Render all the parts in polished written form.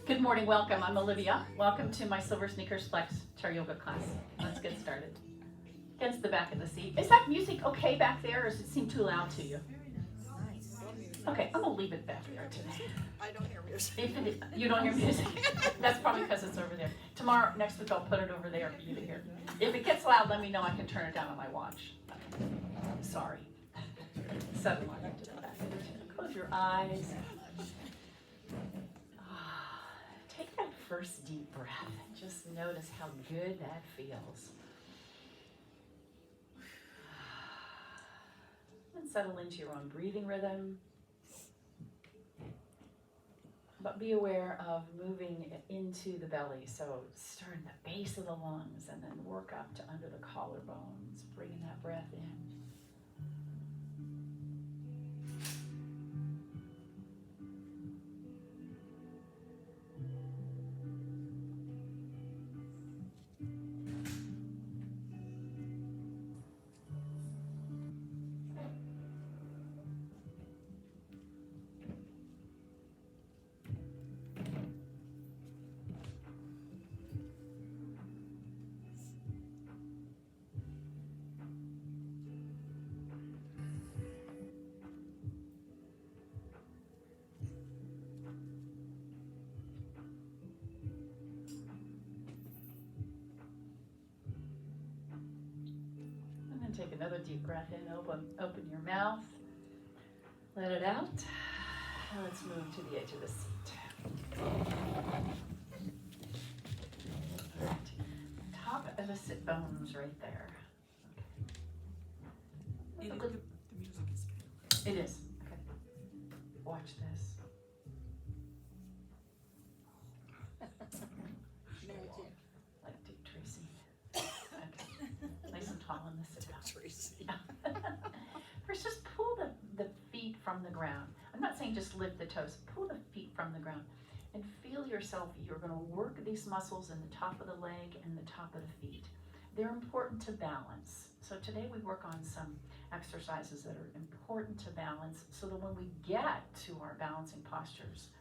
Good morning, welcome. I'm Olivia. Welcome to my Silversneakers Flex Chair Yoga class. Let's get started. Against the back of the seat. Is that music okay back there, or does it seem too loud to you? Okay, I'm gonna leave it back there today. I don't hear music. You don't hear music? That's probably because it's over there. Tomorrow, next week, I'll put it over there for you to hear. If it gets loud, let me know. I can turn it down on my watch. Sorry. Settle on into the back of the chair. Close your eyes. Take that first deep breath and just notice how good that feels. And settle into your own breathing rhythm. But be aware of moving into the belly. So start in the base of the lungs and then work up to under the collarbones, bringing that breath in. Take another deep breath in, open your mouth, let it out. Now let's move to the edge of the seat. All right. Top of the sit bones right there. Okay. The music is kind of... It is. Okay. Watch this. Like Dick Tracy. Okay. Nice and tall in the sit bones. Tracy. First, just pull the feet from the ground. I'm not saying just lift the toes. Pull the feet from the ground and feel yourself. You're going to work these muscles in the top of the leg and the top of the feet. They're important to balance. So today we work on some exercises that are important to balance so that when we get to our balancing postures,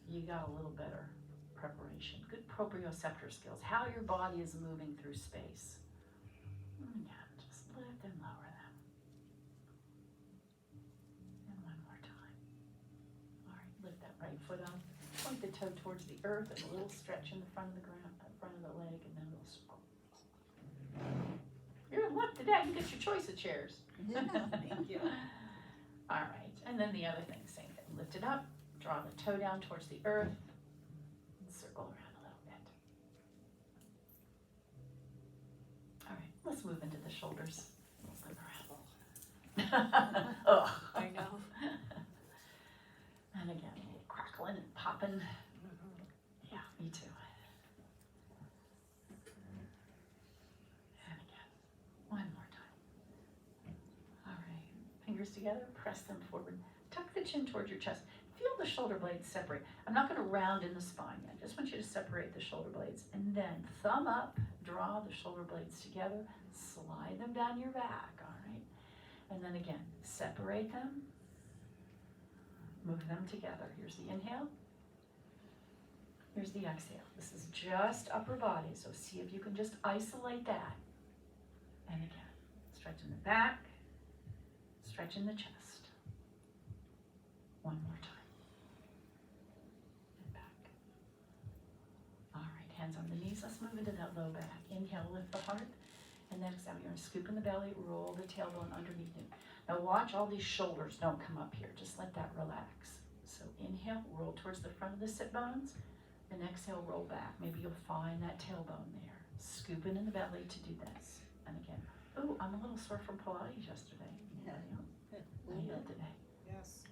you got a little better preparation. Good proprioceptor skills. How your body is moving through space. Again, just lift and lower them. And one more time. All right, lift that right foot up. Point the toe towards the earth and a little stretch in the front of the ground, front of the leg, and then a little scroll. You're in luck today. You get your choice of chairs. Yeah, thank you. All right, and then the other thing, same thing. Lift it up, draw the toe down towards the earth, and circle around a little bit. All right, let's move into the shoulders. Move around. Oh. I know. And again, a little crackling and popping. Yeah, me too. And again, one more time. All right, fingers together, press them forward. Tuck the chin towards your chest. Feel the shoulder blades separate. I'm not going to round in the spine yet. I just want you to separate the shoulder blades. And then thumb up, draw the shoulder blades together, slide them down your back, all right? And then again, separate them, move them together. Here's the inhale. Here's the exhale. This is just upper body, so see if you can just isolate that. And again, stretch in the back, stretch in the chest. One more time. And back. All right, hands on the knees. Let's move into that low back. Inhale, lift the heart. And then exhale, you're going to scoop in the belly, roll the tailbone underneath you. Now watch all these shoulders don't come up here. Just let that relax. So inhale, roll towards the front of the sit bones. Then exhale, roll back. Maybe you'll find that tailbone there. Scoop in the belly to do this. And again, ooh, I'm a little sore from Pilates yesterday. Anybody else? How you feel today? Yes.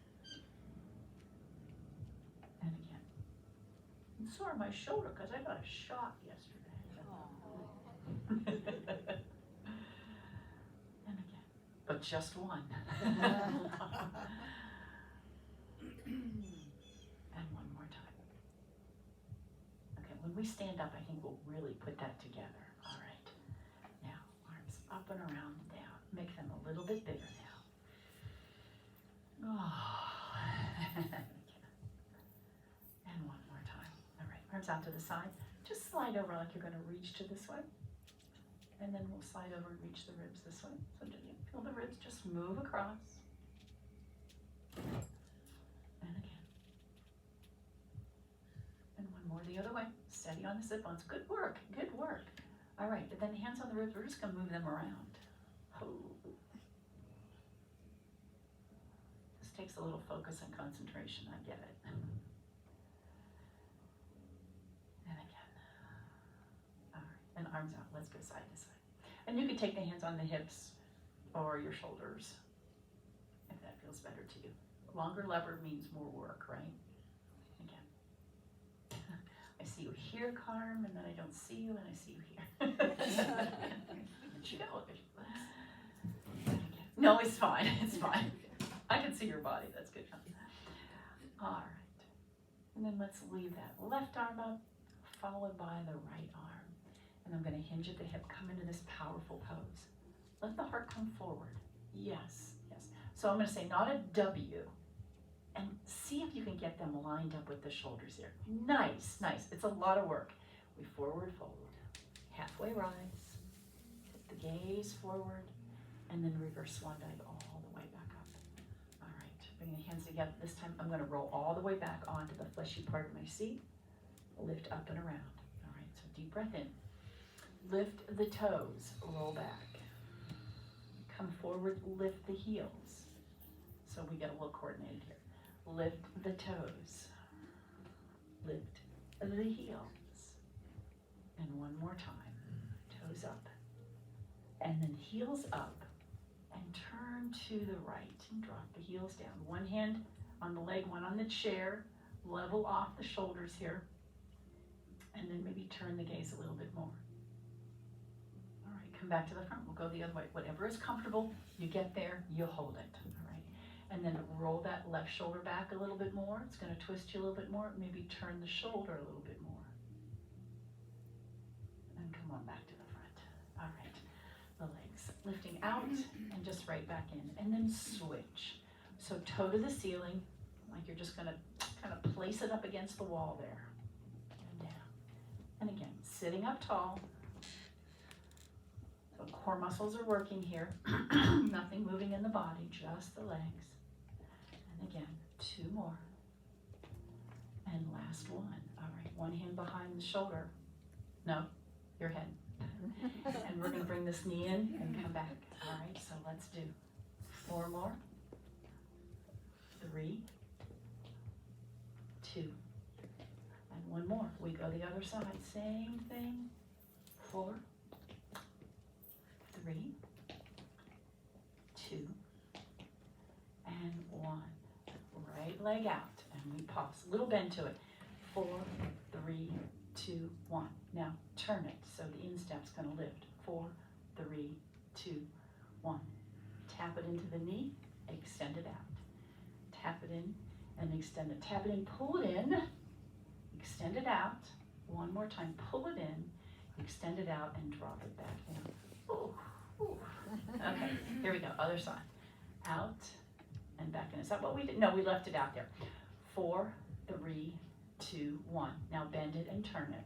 And again. I'm sore on my shoulder because I got a shot yesterday. And again. But just one. And one more time. Okay, when we stand up, I think we'll really put that together. All right. Now, arms up and around and down. Make them a little bit bigger now. Oh. And one more time. All right. turns out to the side. Just slide over like you're gonna reach to this way. And then we'll slide over and reach the ribs this way. So feel the ribs just move across. And again. And one more the other way. Steady on the sit bones. Good work, good work. All right, but then hands on the ribs, we're just gonna move them around. Oh. This takes a little focus and concentration, I get it. And again. All right, and arms out, let's go side to side. And you can take the hands on the hips or your shoulders, if that feels better to you. Longer lever means more work, right? Again. I see you here, Carm, and then I don't see you, and I see you here. No, it's fine, it's fine. I can see your body, that's good. All right. And then let's leave that left arm up, followed by the right arm. And I'm gonna hinge at the hip, come into this powerful pose. Let the heart come forward. Yes, yes. So I'm gonna say not a W, and see if you can get them lined up with the shoulders here. Nice, nice. It's a lot of work. We forward fold, halfway rise, tip the gaze forward, and then reverse swan dive all the way back up. All right, bring the hands together. This time I'm gonna roll all the way back onto the fleshy part of my seat, lift up and around. All right, so deep breath in. Lift the toes, roll back. Come forward, lift the heels. So we get a little coordinated here. Lift the toes, lift the heels. And one more time, toes up. And then heels up, and turn to the right and drop the heels down. One hand on the leg, one on the chair, level off the shoulders here. And then maybe turn the gaze a little bit more. All right, come back to the front. We'll go the other way. Whatever is comfortable, you get there, you hold it. All right, and then roll that left shoulder back a little bit more. It's going to twist you a little bit more. Maybe turn the shoulder a little bit more. And come on back to the front. All right, the legs lifting out and just right back in. And then switch. So toe to the ceiling, like you're just going to kind of place it up against the wall there. And down. And again, sitting up tall. So core muscles are working here. Nothing moving in the body, just the legs. And again, two more. And last one. All right, one hand behind the shoulder. No, your head. And we're going to bring this knee in and come back. All right, so let's do 4 more. 3, 2, and 1 more. We go the other side. Same thing. 4, 3, 2, and 1. Right leg out, and we pause. Little bend to it. 4, 3, 2, 1. Now turn it so the instep's going to lift. 4, 3, 2, 1. Tap it into the knee. Extend it out. Tap it in and extend it. Tap it in. Pull it in. Extend it out. One more time. Pull it in. Extend it out and drop it back down. Ooh, ooh. Okay, here we go. Other side. Out and back in. Is that what we did? No, we left it out there. 4, 3, 2, 1. Now bend it and turn it.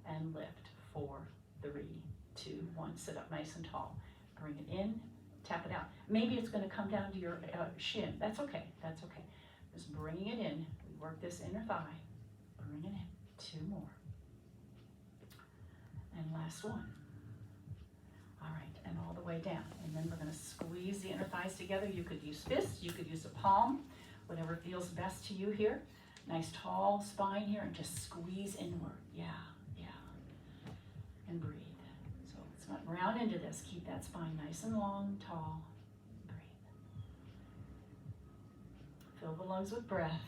And lift. 4, 3, 2, 1. Sit up nice and tall. Bring it in. Tap it out. Maybe it's going to come down to your shin. That's okay. That's okay. Just bringing it in. We work this inner thigh. Bring it in. 2 more. And last one. All right, and all the way down. And then we're going to squeeze the inner thighs together. You could use fists. You could use a palm. Whatever feels best to you here. Nice tall spine here, and just squeeze inward. Yeah, yeah. And breathe. So let's not round into this. Keep that spine nice and long, tall. Breathe. Fill the lungs with breath.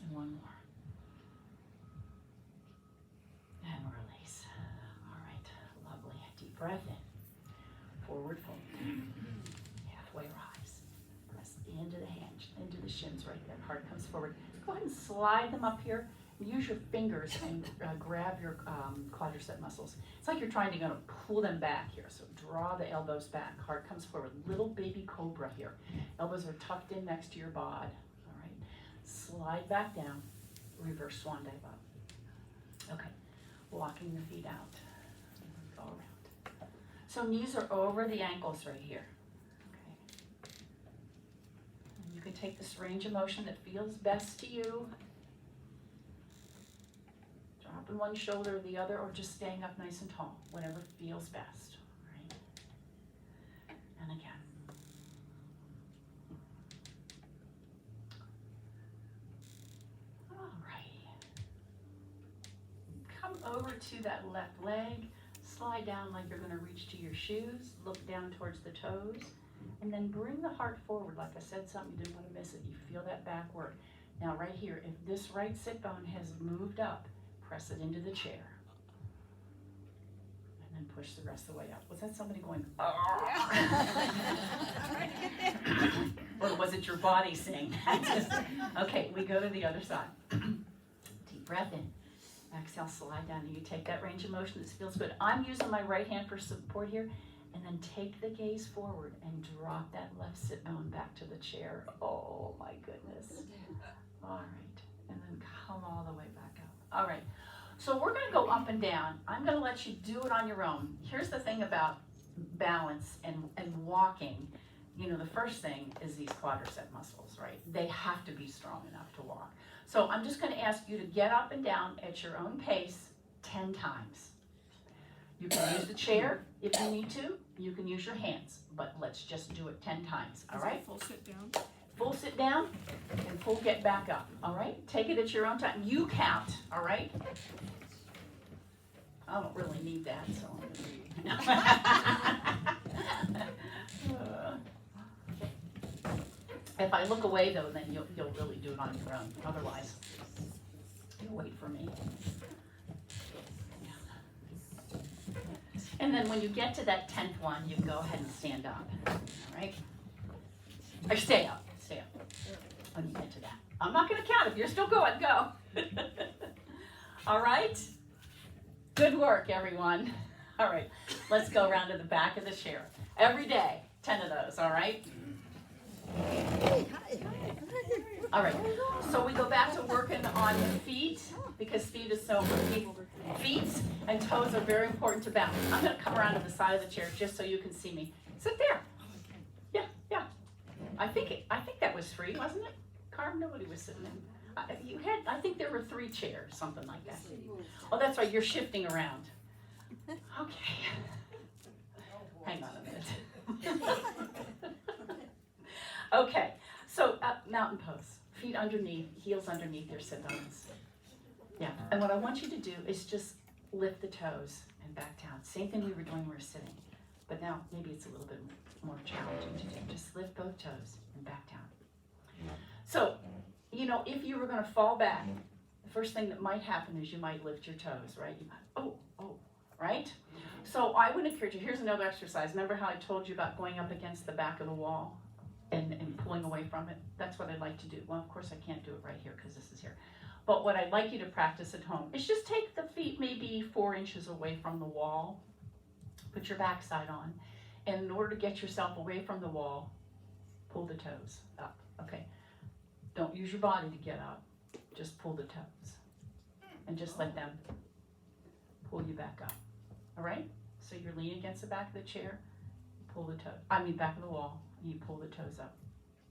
And 1 more. And release. All right, lovely. Deep breath in. Forward fold. Halfway rise. Press into the hands, into the shins right there. Heart comes forward. Go ahead and slide them up here. Use your fingers and grab your quadricep muscles. It's like you're trying to pull them back here. So draw the elbows back. Heart comes forward. Little baby cobra here. Elbows are tucked in next to your bod. All right. Slide back down. reverse swan dive up. Okay, walking the feet out. Go around. So knees are over the ankles right here. Okay. And you can take this range of motion that feels best to you. Dropping one shoulder or the other, or just staying up nice and tall, whatever feels best. Right? And again. All right. Come over to that left leg. Slide down like you're going to reach to your shoes. Look down towards the toes. And then bring the heart forward. Like I said something, you didn't want to miss it. You feel that back work. Now right here, if this right sit bone has moved up, press it into the chair. And then push the rest of the way up. Was that somebody going, oh? Or was it your body saying that? Okay, we go to the other side. Deep breath in. Exhale, slide down. And you take that range of motion. This feels good. I'm using my right hand for support here. And then take the gaze forward and drop that left sit bone back to the chair. Oh my goodness. All right. And then come all the way back up. All right. So we're going to go up and down. I'm going to let you do it on your own. Here's the thing about balance and walking. You know, the first thing is these quadricep muscles, right? They have to be strong enough to walk. So I'm just going to ask you to get up and down at your own pace 10 times. You can use the chair if you need to. You can use your hands, but let's just do it 10 times, all right? Full sit down. Full sit down and full get back up, all right? Take it at your own time. You count, all right? I don't really need that, so I'm gonna If I look away though, then you'll really do it on your own. Otherwise, you'll wait for me. And then when you get to that 10th one, you go ahead and stand up, all right? Or stay up when you get to that. I'm not gonna count. If you're still going, go. All right? Good work, everyone. All right, let's go around to the back of the chair. Every day, 10 of those, all right? All right, so we go back to working on feet, because feet is so feet and toes are very important to balance. I'm going to come around to the side of the chair just so you can see me. Sit there. Yeah. I think that was free, wasn't it? Carm, nobody was sitting in. I think there were 3 chairs, something like that. Oh, that's right. You're shifting around. Okay. Hang on a minute. Okay. So mountain pose. Feet underneath, heels underneath your sit bones. Yeah, and what I want you to do is just lift the toes and back down. Same thing we were doing when we were sitting, but now maybe it's a little bit more challenging to do. Just lift both toes and back down. So, you know, if you were going to fall back, the first thing that might happen is you might lift your toes, right? You might, right? So I would encourage you, here's another exercise. Remember how I told you about going up against the back of the wall and pulling away from it? That's what I'd like to do. Well, of course I can't do it right here because this is here. But what I'd like you to practice at home is just take the feet maybe 4 inches away from the wall. Put your backside on. And in order to get yourself away from the wall, pull the toes up, okay? Don't use your body to get up. Just pull the toes. And just let them pull you back up, all right? So you're leaning against the back of the chair, pull the toe, back of the wall, and you pull the toes up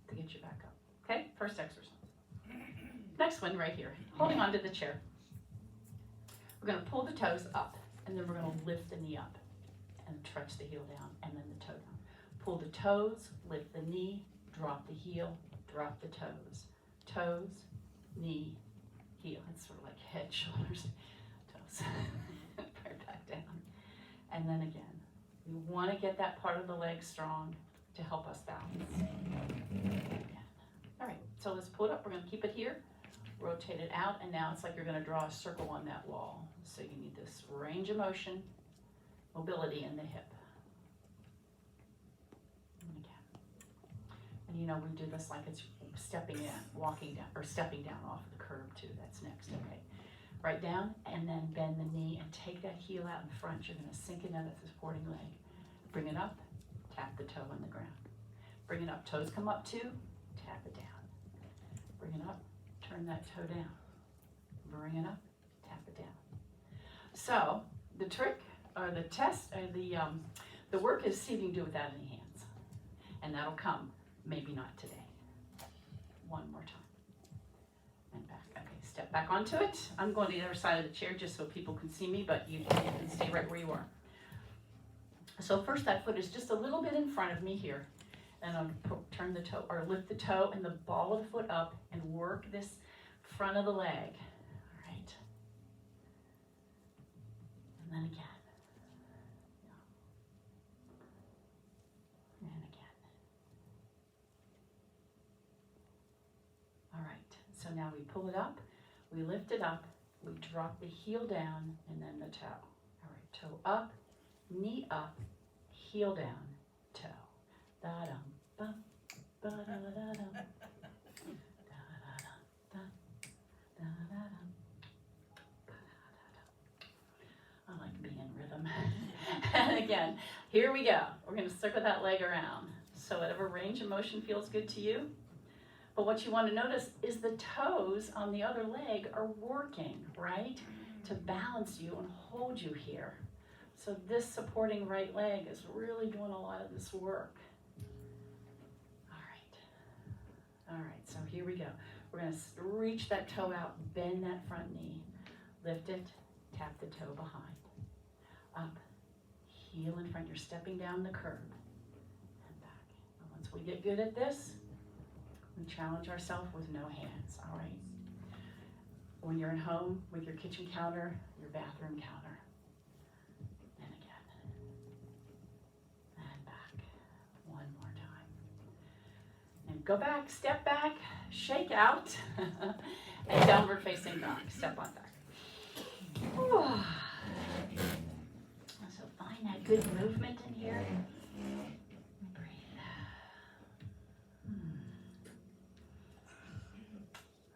to get you back up, okay? First exercise. Next one right here, holding onto the chair. We're going to pull the toes up, and then we're going to lift the knee up and trudge the heel down, and then the toe down. Pull the toes, lift the knee, drop the heel, drop the toes. Toes, knee, heel. It's sort of like head, shoulders, toes. Right back down. And then again, we want to get that part of the leg strong to help us balance. All right, so let's pull it up. We're going to keep it here. Rotate it out, and now it's like you're going to draw a circle on that wall. So you need this range of motion, mobility in the hip. And again. And you know, we do this like it's stepping in, walking down, or stepping down off of the curb too. That's next, okay? Right down, and then bend the knee and take that heel out in front. You're going to sink into that supporting leg. Bring it up, tap the toe on the ground. Bring it up, toes come up too, tap it down. Bring it up, turn that toe down. bring it up, tap it down. So the trick, or the test, or the work is see if you can do it without any hands. And that'll come, maybe not today. One more time. And back. Okay, step back onto it. I'm going to the other side of the chair just so people can see me, but you can stay right where you are. So first that foot is just a little bit in front of me here. And I'll turn the toe, or lift the toe and the ball of the foot up and work this front of the leg. All right. And then again. And again. All right. So now we pull it up, we lift it up, we drop the heel down, and then the toe. All right. Toe up, knee up, heel down, toe. Da-dum. I like being in rhythm. And again, here we go. We're going to circle that leg around. So whatever range of motion feels good to you. But what you want to notice is the toes on the other leg are working, right? To balance you and hold you here. So this supporting right leg is really doing a lot of this work. All right, so here we go. We're going to reach that toe out, bend that front knee, lift it, tap the toe behind. Up, heel in front. You're stepping down the curve and back. And once we get good at this, we challenge ourselves with no hands, all right? When you're at home with your kitchen counter, your bathroom counter. And again. And back. One more time. And go back, step back, shake out, and downward facing dog. Step on back. Whew. So find that good movement in here. Breathe.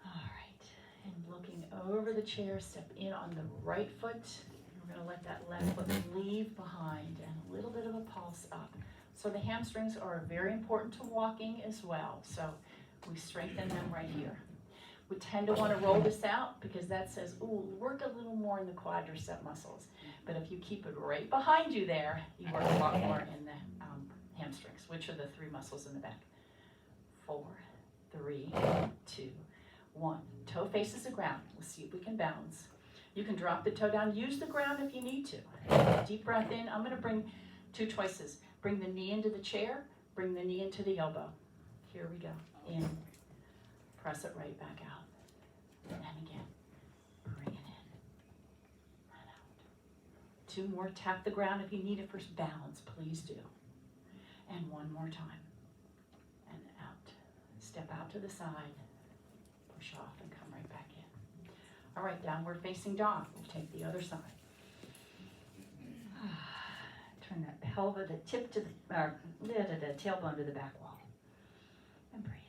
All right. And looking over the chair, step in on the right foot. We're going to let that left foot leave behind and a little bit of a pulse up. So the hamstrings are very important to walking as well. So we strengthen them right here. We tend to want to roll this out because that says, ooh, work a little more in the quadricep muscles. But if you keep it right behind you there, you work a lot more in the hamstrings, which are the three muscles in the back. 4, 3, 2, 1. Toe faces the ground. Let's see if we can balance. You can drop the toe down. Use the ground if you need to. Deep breath in. I'm going to bring 2 choices. Bring the knee into the chair, bring the knee into the elbow. Here we go. In, press it right back out. And again, bring it in and out. 2 more, tap the ground if you need it for balance, please do. And 1 more time. And out. Step out to the side, push off and come right back in. All right, downward facing dog. We'll take the other side. Turn that pelvis, the tip to the tailbone to the back wall. And breathe.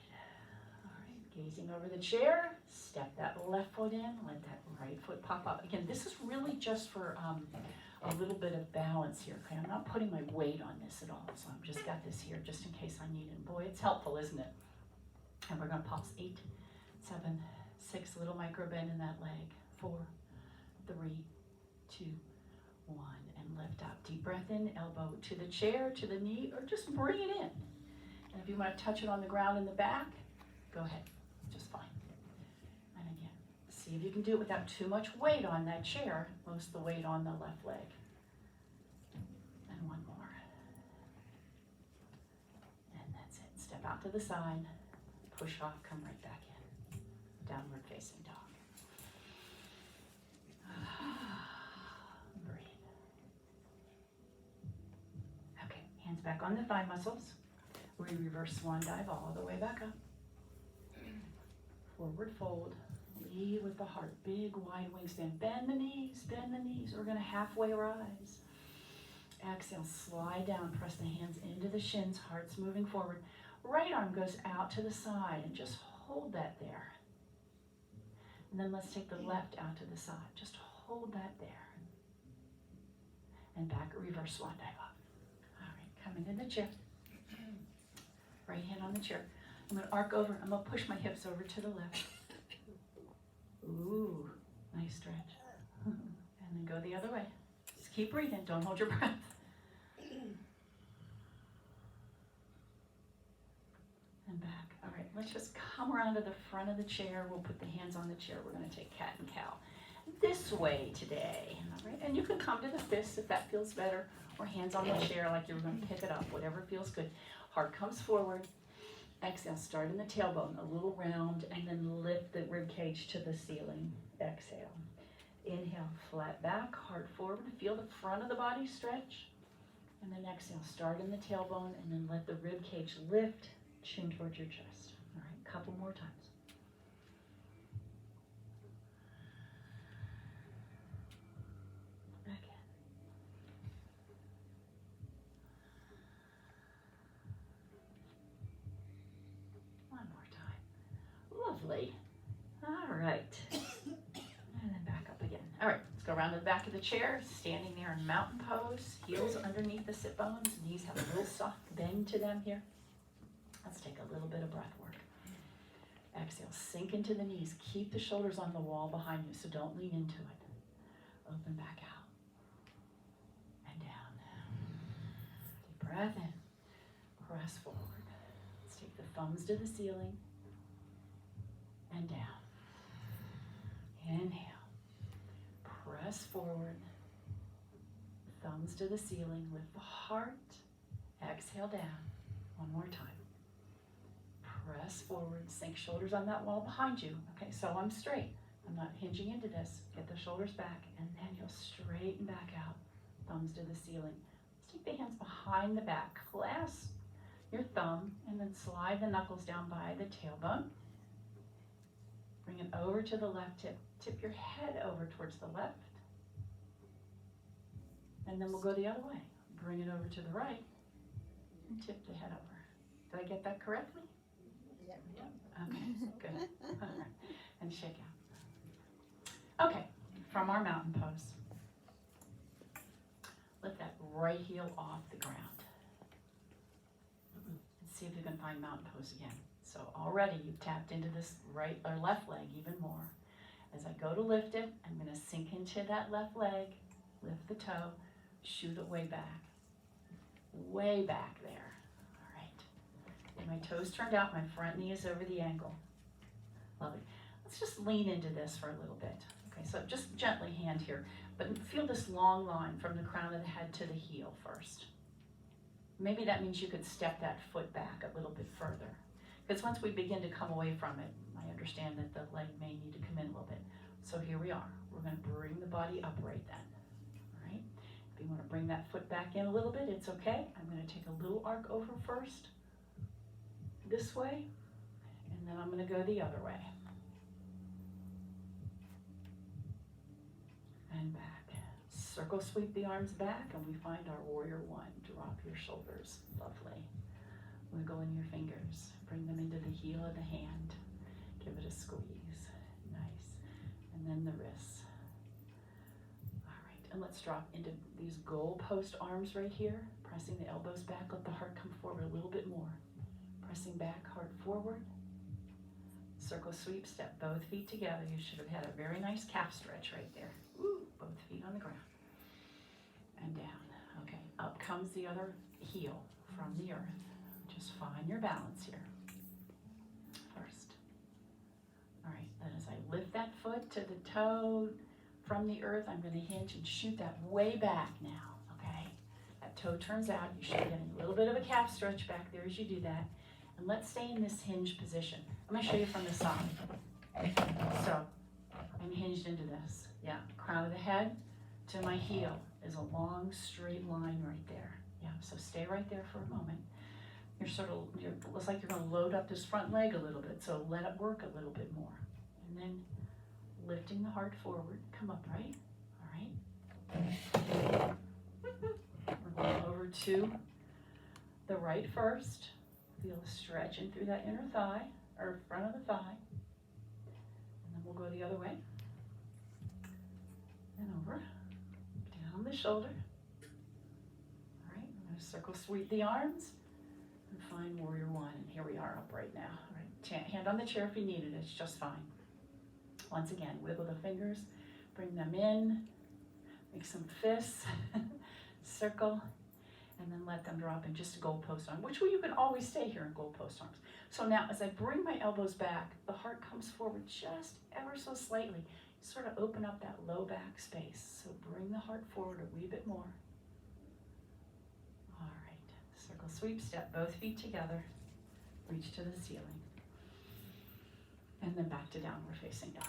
All right, gazing over the chair. Step that left foot in. Let that right foot pop up. Again, this is really just for a little bit of balance here. Okay, I'm not putting my weight on this at all. So I've just got this here just in case I need it. Boy, it's helpful, isn't it? And we're going to pulse 8, 7, 6. Little micro bend in that leg. 4, 3, 2, 1, and lift up. Deep breath in, elbow to the chair, to the knee, or just bring it in. And if you want to touch it on the ground in the back, go ahead, just fine. And again, see if you can do it without too much weight on that chair, most of the weight on the left leg. And 1 more. And that's it. Step out to the side, push off, come right back in. Downward facing dog. Hands back on the thigh muscles. We reverse swan dive all the way back up. Forward fold. Lead with the heart. Big wide wingspan. Bend the knees. Bend the knees. We're going to halfway rise. Exhale. Slide down. Press the hands into the shins. Heart's moving forward. Right arm goes out to the side and just hold that there. And then let's take the left out to the side. Just hold that there. And back. Reverse swan dive up. Coming in the chair. Right hand on the chair. I'm going to arc over. I'm going to push my hips over to the left. Ooh. body stretch. And then go the other way. Just keep breathing, don't hold your breath. And back. All right, let's just come around to the front of the chair. We'll put the hands on the chair. We're going to take cat and cow this way today. All right, and you can come to the fists if that feels better, or hands on the chair like you're going to pick it up, whatever feels good. Heart comes forward. Exhale, start in the tailbone, a little round, and then lift the rib cage to the ceiling. Exhale. Inhale, flat back, heart forward. Feel the front of the body stretch. And then exhale, start in the tailbone, and then let the rib cage lift, chin towards your chest. All right, couple more times. Back in. One more time. Lovely. All right. And then back up again. All right, let's go around to the back of the chair, standing there in mountain pose, heels underneath the sit bones, knees have a little soft bend to them here. Let's take a little bit of breath work. Exhale, sink into the knees. Keep the shoulders on the wall behind you, so don't lean into it. Open back out and down. Deep breath in. Press forward. Let's take the thumbs to the ceiling and down. Inhale. Press forward. Thumbs to the ceiling. Lift the heart. Exhale down. One more time. Press forward. Sink shoulders on that wall behind you. Okay, so I'm straight. I'm not hinging into this. Get the shoulders back, and then you'll straighten back out. Thumbs to the ceiling. Let's take the hands behind the back. Clasp your thumb, and then slide the knuckles down by the tailbone. Bring it over to the left hip. Tip your head over towards the left. And then we'll go the other way. Bring it over to the right and tip the head over. Did I get that correctly? Yeah. Okay, good. All right. And shake out. Okay, from our mountain pose. Lift that right heel off the ground. And see if you can find mountain pose again. So already you've tapped into this right or left leg even more. As I go to lift it, I'm going to sink into that left leg, lift the toe, shoot it way back there. All right. And my toes turned out, my front knee is over the ankle. Lovely. Let's just lean into this for a little bit. Okay, so just gently hand here, but feel this long line from the crown of the head to the heel first. Maybe that means you could step that foot back a little bit further. Because once we begin to come away from it, I understand that the leg may need to come in a little bit. So here we are. We're going to bring the body upright then. All right. If you want to bring that foot back in a little bit, it's okay. I'm going to take a little arc over first, this way, and then I'm going to go the other way. And back. Circle sweep the arms back, and we find our warrior one. Drop your shoulders. Lovely. Wiggle in your fingers. Bring them into the heel of the hand. Give it a squeeze. Nice. And then the wrists. All right. And let's drop into these goal post arms right here. Pressing the elbows back. Let the heart come forward a little bit more. Pressing back, heart forward. Circle sweep. Step both feet together. You should have had a very nice calf stretch right there. Woo. Both feet on the ground. And down. Okay. Up comes the other heel from the earth. Just find your balance here. First. All right, then as I lift that foot to the toe from the earth, I'm going to hinge and shoot that way back now, okay? That toe turns out. You should get a little bit of a calf stretch back there as you do that. And let's stay in this hinge position. I'm going to show you from the side. So I'm hinged into this. Yeah, crown of the head to my heel is a long straight line right there. Yeah, so stay right there for a moment. Looks like you're going to load up this front leg a little bit, so let it work a little bit more. And then lifting the heart forward, come up, right? All right. We're going over to the right first. Feel a stretch in through that inner thigh, or front of the thigh. And then we'll go the other way. And over, down the shoulder. All right, I'm going to circle sweep the arms. And find warrior one, and here we are upright now. All right. Hand on the chair if you need it, it's just fine. Once again, wiggle the fingers, Bring them in, make some fists, circle, and then let them drop in just a goalpost arm, which way you can always stay here in goalpost arms. So now as I bring my elbows back, the heart comes forward just ever so slightly. Sort of open up that low back space. So bring the heart forward a wee bit more. All right, circle sweep, step both feet together, reach to the ceiling. And then back to downward facing dog.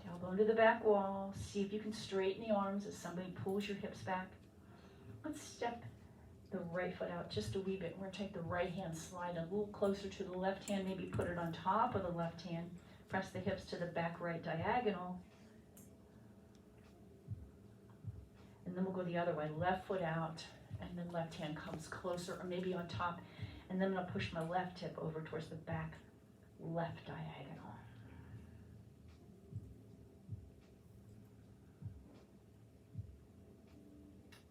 Tailbone to the back wall. See if you can straighten the arms as somebody pulls your hips back. Let's step the right foot out just a wee bit. We're going to take the right hand, slide a little closer to the left hand, maybe put it on top of the left hand. Press the hips to the back right diagonal. And then we'll go the other way. Left foot out, and then left hand comes closer, or maybe on top. And then I'm going to push my left hip over towards the back left diagonal.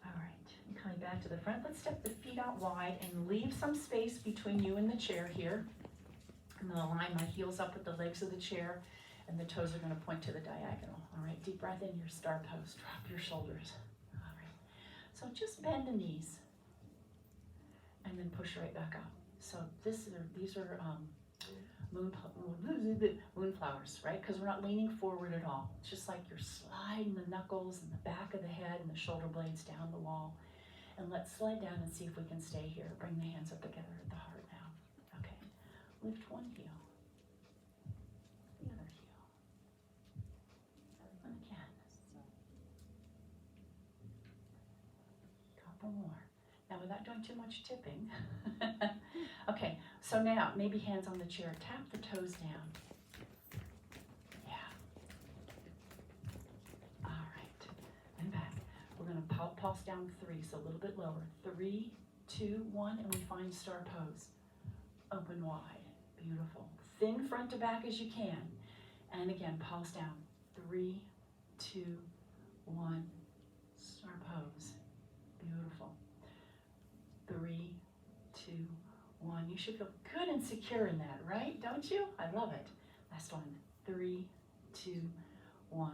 All right, and coming back to the front, let's step the feet out wide and leave some space between you and the chair here. I'm going to line my heels up with the legs of the chair, and the toes are going to point to the diagonal. All right, deep breath in your star pose. Drop your shoulders. All right, so just bend the knees, and then push right back up. So these are moonflowers, right? Because we're not leaning forward at all. It's just like you're sliding the knuckles and the back of the head and the shoulder blades down the wall. And let's slide down and see if we can stay here. Bring the hands up together at the heart now. Okay. Lift one heel. The other heel. And again. Couple more. Now without doing too much tipping. Okay, so now maybe hands on the chair. Tap the toes down. Yeah. All right. And back. We're going to pulse down 3, so a little bit lower. 3, 2, 1, and we find star pose. Open wide. Beautiful. Thin front to back as you can. And again, pulse down. 3, 2, 1. Star pose. Beautiful. 3, 2, 1. You should feel good and secure in that, right? Don't you? I love it. Last one. 3, 2, 1.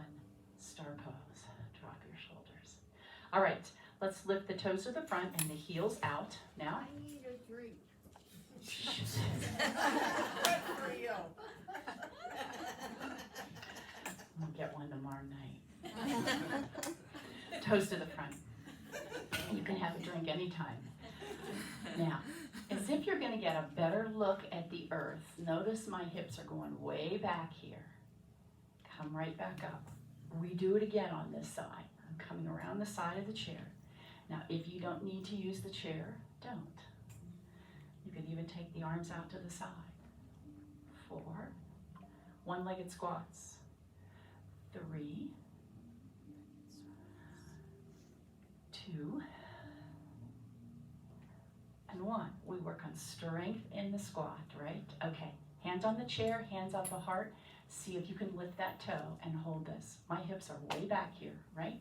Star pose. Drop your shoulders. All right. Let's lift the toes to the front and the heels out. Now. I need a drink. Good for you. I'll get one tomorrow night. Toes to the front. You can have a drink anytime. Now, as if you're going to get a better look at the earth, notice my hips are going way back here. Come right back up. We do it again on this side. I'm coming around the side of the chair. Now, if you don't need to use the chair, don't. You can even take the arms out to the side. 4. One-legged squats. 3. 2. And 1. We work on strength in the squat, right? Okay, hands on the chair, hands out the heart. See if you can lift that toe and hold this. My hips are way back here, right?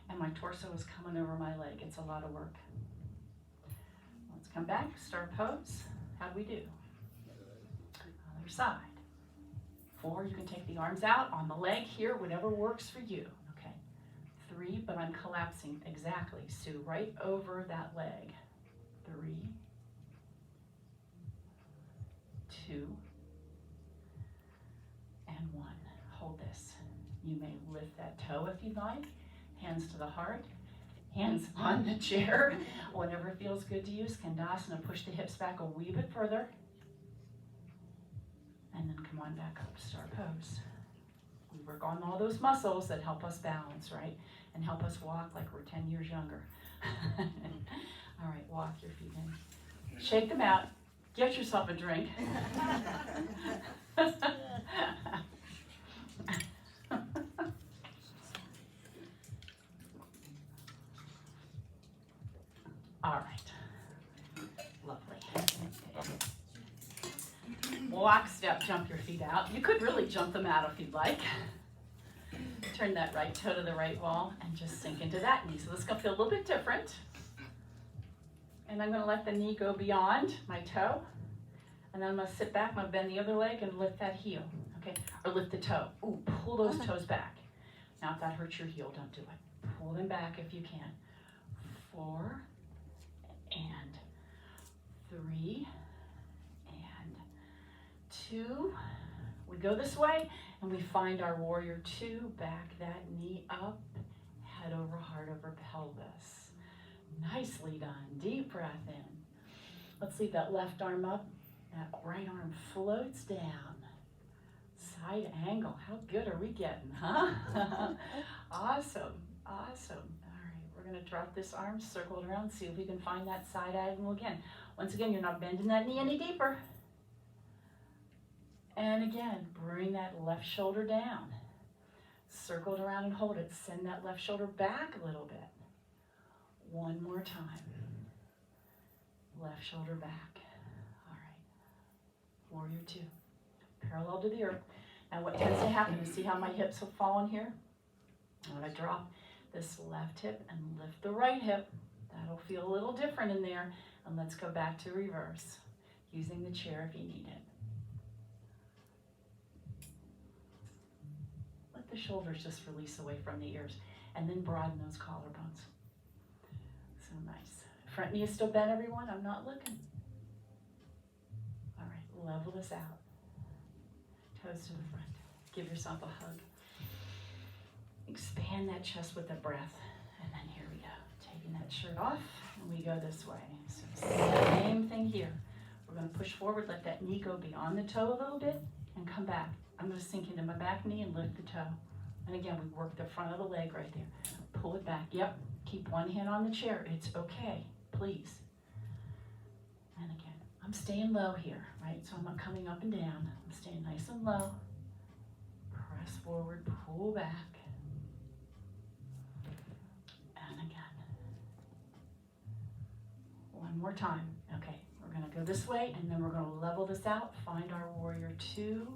And my torso is coming over my leg. It's a lot of work. Let's come back, star pose. How do we do? Other side. 4, you can take the arms out on the leg here, whatever works for you. Okay. 3, but I'm collapsing exactly, Sue, right over that leg. 3, 2, and 1. Hold this. You may lift that toe if you'd like. Hands to the heart. Hands on the chair. Whatever feels good to you. Skandasana. Push the hips back a wee bit further. And then come on back up. Star pose. We work on all those muscles that help us balance, right? And help us walk like we're 10 years younger. All right, walk your feet in. Shake them out. Get yourself a drink. All right. Lovely. Walk, step, jump your feet out. You could really jump them out if you'd like. Turn that right toe to the right wall and just sink into that knee. So this is going to feel a little bit different. And I'm going to let the knee go beyond my toe. And then I'm gonna sit back, I'm gonna bend the other leg and lift that heel, okay? Or lift the toe. Ooh, pull those toes back. Now if that hurts your heel, don't do it. Pull them back if you can. 4 and 3 and 2. We go this way and we find our warrior 2. Back that knee up, head over heart over pelvis. Nicely done. Deep breath in. Let's leave that left arm up. That right arm floats down. Side angle. How good are we getting, huh? Awesome. Awesome. All right, we're going to drop this arm, circle it around, see if we can find that side angle again. Once again, you're not bending that knee any deeper. And again, bring that left shoulder down. Circle it around and hold it. Send that left shoulder back a little bit. One more time. Left shoulder back. All right. Warrior 2. Parallel to the earth. Now what tends to happen, you see how my hips have fallen here? I'm going to drop this left hip and lift the right hip. That'll feel a little different in there. And let's go back to reverse, using the chair if you need it. Let the shoulders just release away from the ears, and then broaden those collarbones. So nice. Front knee is still bent, everyone? I'm not looking. All right, level this out. Toes to the front. Give yourself a hug. Expand that chest with a breath. And then here we go. Taking that shirt off, and we go this way. So same thing here. We're going to push forward, let that knee go beyond the toe a little bit, and come back. I'm going to sink into my back knee and lift the toe. And again, we work the front of the leg right there. Pull it back. Yep. Keep one hand on the chair. It's okay. Please. And again, I'm staying low here, right? So I'm not coming up and down. I'm staying nice and low. Press forward, pull back. And again. One more time. Okay, we're going to go this way, and then we're going to level this out. Find our warrior 2.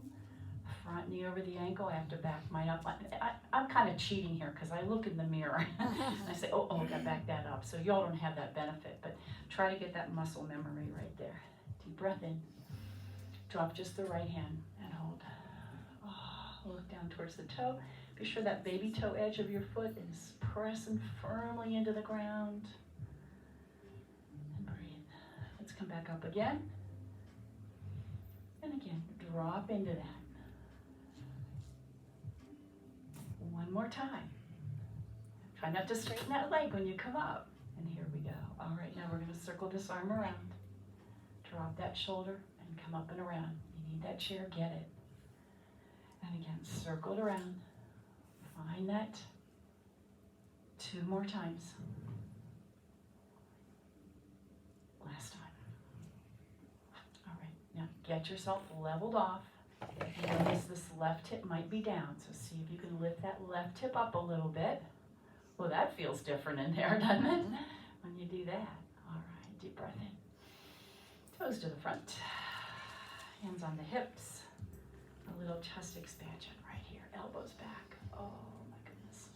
Front knee over the ankle. I have to back mine up. I'm kind of cheating here because I look in the mirror and I say, oh, I gotta back that up. So y'all don't have that benefit, but try to get that muscle memory right there. Deep breath in. Drop just the right hand and hold. Oh, look down towards the toe. Be sure that baby toe edge of your foot is pressing firmly into the ground. And breathe. Let's come back up again. And again, drop into that. One more time. Try not to straighten that leg when you come up. And here we go. All right, now we're going to circle this arm around. Drop that shoulder and come up and around. You need that chair, get it. And again, circle it around. Find that. 2 more times. Last time. All right, now get yourself leveled off. Notice this left hip might be down, so see if you can lift that left hip up a little bit. Well, that feels different in there, doesn't it? When you do that. All right, deep breath in. Toes to the front. Hands on the hips. A little chest expansion right here. Elbows back. Oh my goodness.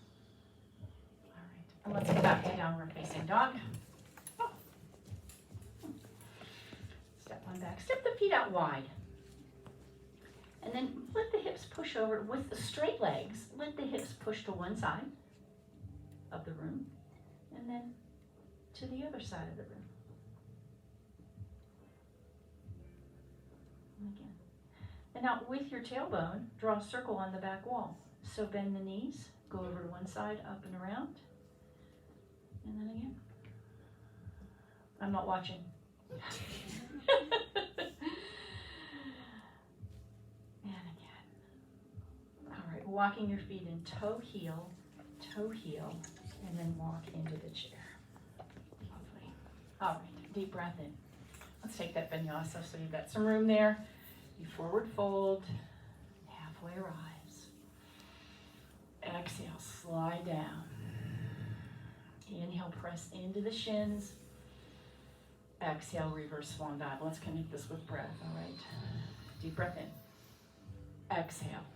All right, and let's go back to downward facing dog. Oh. Step one back. Step the feet out wide. And then let the hips push over with the straight legs. Let the hips push to one side of the room and then to the other side of the room. And again. And now with your tailbone, draw a circle on the back wall. So bend the knees, go over to one side, up and around. And then again. I'm not watching. Walking your feet in toe heel, and then walk into the chair. Lovely. All right, deep breath in. Let's take that vinyasa so you've got some room there. You forward fold, halfway rise. Exhale, slide down. Inhale, press into the shins. Exhale, reverse swan dive. Let's connect this with breath, all right? Deep breath in. Exhale.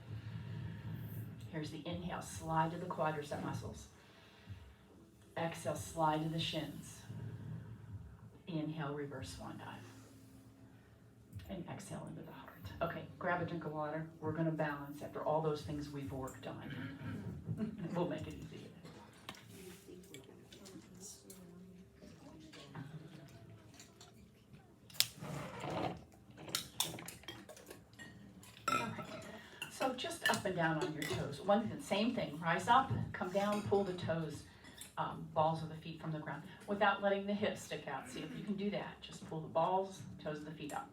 Here's the inhale, slide to the quadricep muscles. Exhale, slide to the shins. Inhale, reverse swan dive. And exhale into the heart. Okay, grab a drink of water. We're gonna balance after all those things we've worked on. We'll make it easy. All right, so just up and down on your toes. Same thing, rise up, come down, pull the toes, balls of the feet from the ground without letting the hips stick out. See if you can do that. Just pull the balls, toes of the feet up.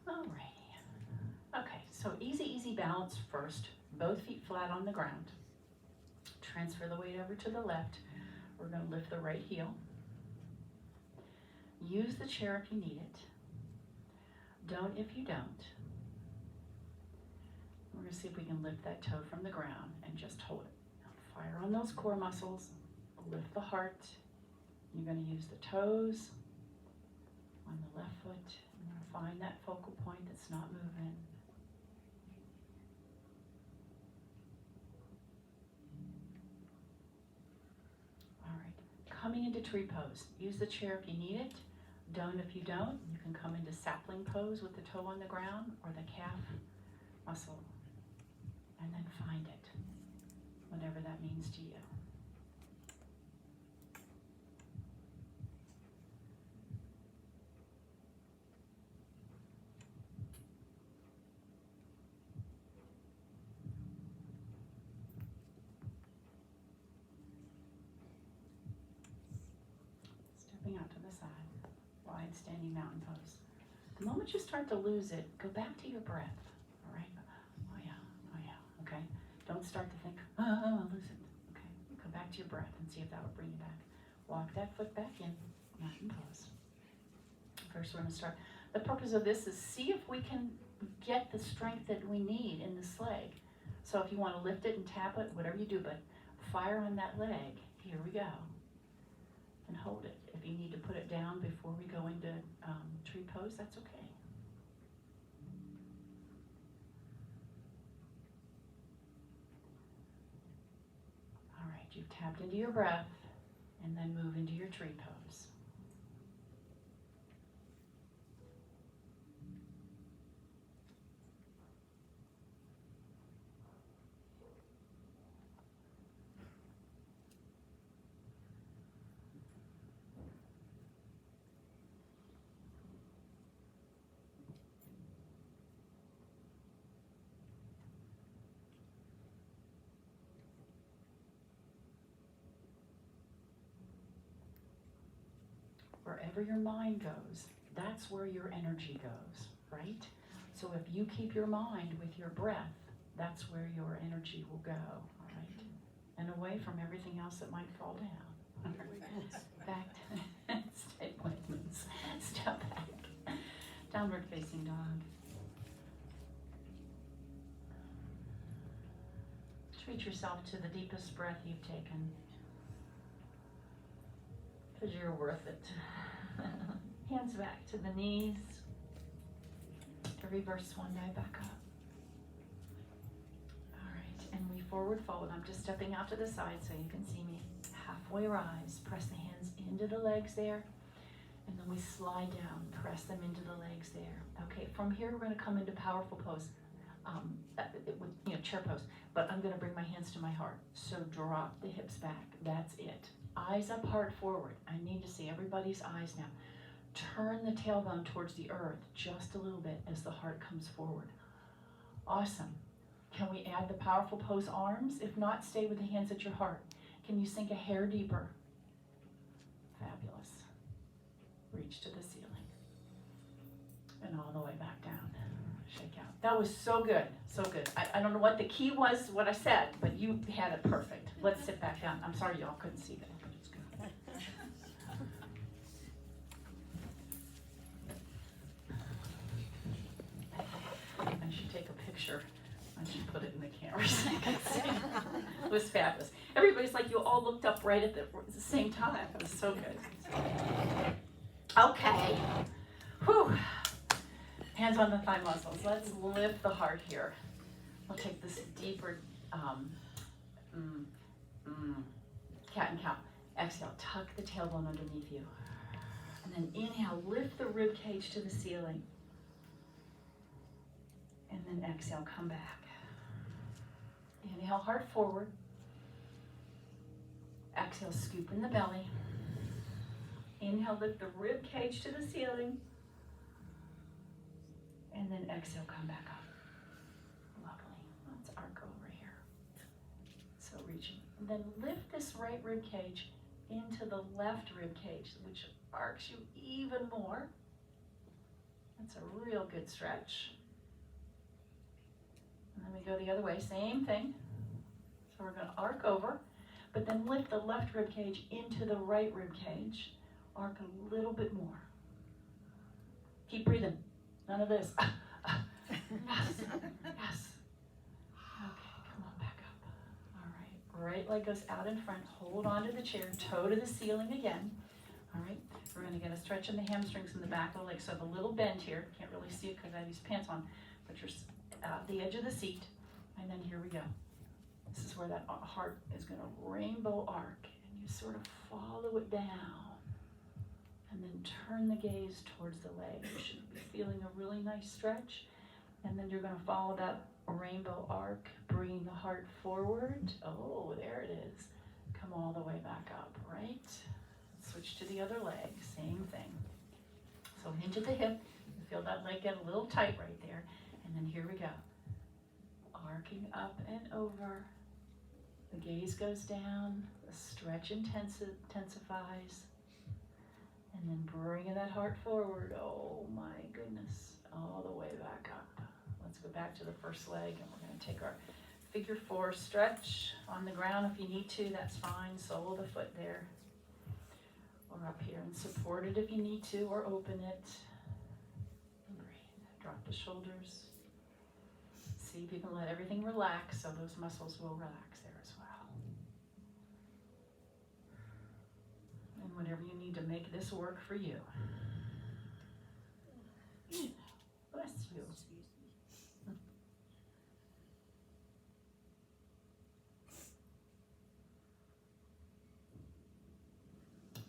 Alrighty. Okay, so easy balance first. Both feet flat on the ground. Transfer the weight over to the left. We're going to lift the right heel. Use the chair if you need it. Don't if you don't. We're going to see if we can lift that toe from the ground and just hold it. Now fire on those core muscles. Lift the heart. You're going to use the toes on the left foot. You're going to find that focal point that's not moving. All right. Coming into tree pose. Use the chair if you need it. Don't if you don't. You can come into sapling pose with the toe on the ground or the calf muscle. And then find it, whatever that means to you. Stepping out to the side, wide standing mountain pose. The moment you start to lose it, go back to your breath, all right? Oh yeah, okay? Don't start to think, I'll lose it, okay? Go back to your breath and see if that will bring you back. Walk that foot back in, mountain pose. First we're gonna start. The purpose of this is see if we can get the strength that we need in this leg. So if you wanna lift it and tap it, whatever you do, but fire on that leg. Here we go. And hold it. If you need to put it down before we go into tree pose, that's okay. All right, you've tapped into your breath and then move into your tree pose. Wherever your mind goes, that's where your energy goes, right? So if you keep your mind with your breath, that's where your energy will go, all right? And away from everything else that might fall down. Back to stay movements. Step back. Downward facing dog. Treat yourself to the deepest breath you've taken. Because you're worth it. Hands back to the knees. To reverse one eye back up. All right, and we forward fold. I'm just stepping out to the side so you can see me. Halfway rise. Press the hands into the legs there. And then we slide down. Press them into the legs there. Okay, from here we're going to come into powerful pose. Chair pose. But I'm going to bring my hands to my heart. So drop the hips back. That's it. Eyes up, heart forward. I need to see everybody's eyes now. Turn the tailbone towards the earth just a little bit as the heart comes forward. Awesome. Can we add the powerful pose arms? If not, stay with the hands at your heart. Can you sink a hair deeper? Fabulous. Reach to the ceiling. And all the way back down. Shake out. That was so good. So good. I don't know what the key was, what I said, but you had it perfect. Let's sit back down. I'm sorry y'all couldn't see that. I should take a picture. I should put it in the camera so you can see. It was fabulous. Everybody's like, you all looked up right at the same time. It was so good. Okay. Whew. Hands on the thigh muscles. Let's lift the heart here. We'll take this deeper cat and cow. Exhale, tuck the tailbone underneath you. And then inhale, lift the rib cage to the ceiling. And then exhale, come back. Inhale, heart forward. Exhale, scoop in the belly. Inhale, lift the rib cage to the ceiling. And then exhale, come back up. Lovely. Let's arc over here. So reaching. And then lift this right rib cage into the left rib cage, which arcs you even more. That's a real good stretch. And then we go the other way, same thing. So we're going to arc over, but then lift the left rib cage into the right rib cage. Arc a little bit more. Keep breathing. None of this. Yes. Yes. Okay, come on back up. All right. Right leg goes out in front. Hold on to the chair. Toe to the ceiling again. All right. We're going to get a stretch in the hamstrings in the back of the leg. So I have a little bend here. Can't really see it because I have these pants on. But you're at the edge of the seat. And then here we go. This is where that heart is going to rainbow arc. And you sort of follow it down. And then turn the gaze towards the leg. You should be feeling a really nice stretch. And then you're going to follow that rainbow arc, bringing the heart forward. Oh, there it is. Come all the way back up, right? Switch to the other leg, same thing. So hinge at the hip. You feel that leg get a little tight right there. And then here we go. Arcing up and over. The gaze goes down. The stretch intensifies. And then bringing that heart forward. Oh my goodness. All the way back up. Let's go back to the first leg and we're going to take our figure 4 stretch on the ground if you need to. That's fine. Sole the foot there. Or up here and support it if you need to, or open it. And breathe. Drop the shoulders. See if you can let everything relax so those muscles will relax there as well. And whatever you need to make this work for you. Bless you.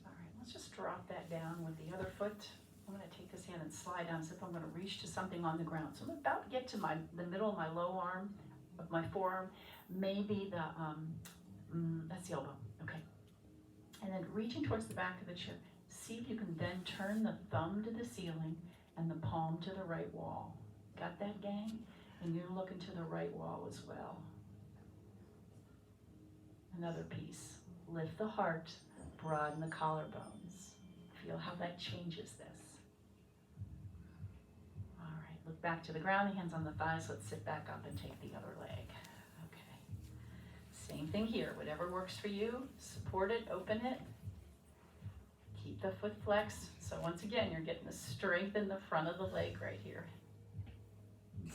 All right, let's just drop that down with the other foot. I'm going to take this hand and slide down as if I'm going to reach to something on the ground. So I'm about to get to the middle of my low arm, of my forearm, maybe that's the elbow, okay. And then reaching towards the back of the chair, see if you can then turn the thumb to the ceiling and the palm to the right wall. Got that, gang? And you're looking to the right wall as well. Another piece. Lift the heart, broaden the collarbones. Feel how that changes this. All right, look back to the ground, hands on the thighs. Let's sit back up and take the other leg. Okay. Same thing here. Whatever works for you, support it, open it. Keep the foot flexed. So once again, you're getting the strength in the front of the leg right here. Breathe.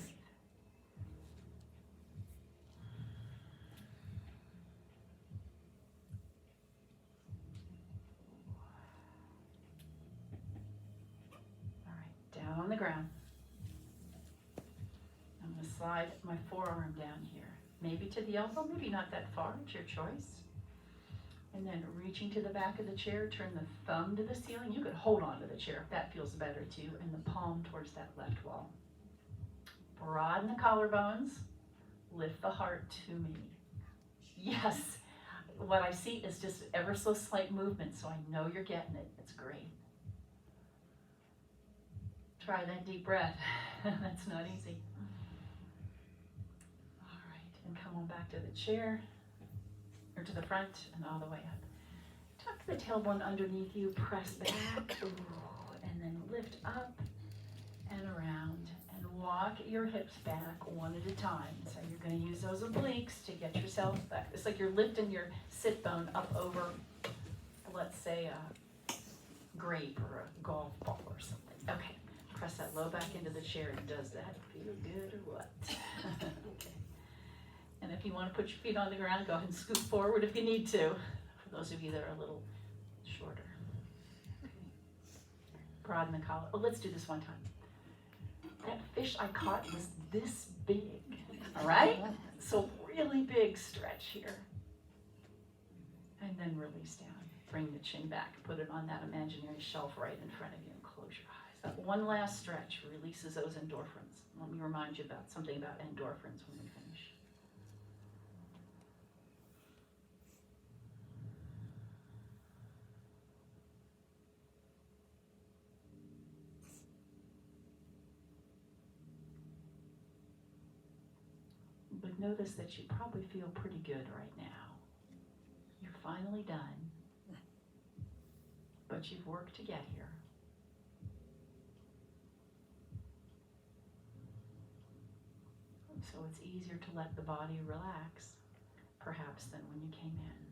All right, down on the ground. I'm going to slide my forearm down here. Maybe to the elbow, maybe not that far. It's your choice. And then reaching to the back of the chair, turn the thumb to the ceiling. You could hold on to the chair if that feels better to you, and the palm towards that left wall. Broaden the collarbones. Lift the heart to me. Yes. What I see is just ever so slight movement, so I know you're getting it. It's great. Try that deep breath. That's not easy. All right, and come on back to the chair. Or to the front and all the way up. Tuck the tailbone underneath you, press back, ooh, and then lift up and around. And walk your hips back one at a time. So you're going to use those obliques to get yourself back. It's like you're lifting your sit bone up over, let's say, a grape or a golf ball or something. Okay, press that low back into the chair. Does that feel good or what? Okay. And if you want to put your feet on the ground, go ahead and scoot forward if you need to, for those of you that are a little shorter. Okay. Broaden the collar. Oh, let's do this one time. That fish I caught was this big, all right? So really big stretch here. And then release down. Bring the chin back, put it on that imaginary shelf right in front of you and close your eyes. That one last stretch releases those endorphins. Let me remind you about something about endorphins when we finish. But notice that you probably feel pretty good right now. You're finally done, but you've worked to get here. So it's easier to let the body relax, perhaps, than when you came in.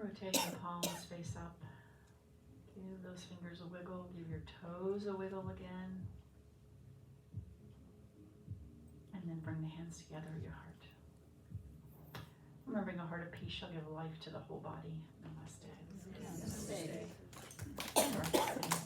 Rotate your palms face up. Give those fingers a wiggle. Give your toes a wiggle again. And then bring the hands together at your heart. Remembering a heart of peace shall give life to the whole body. Namaste. Namaste. Namaste.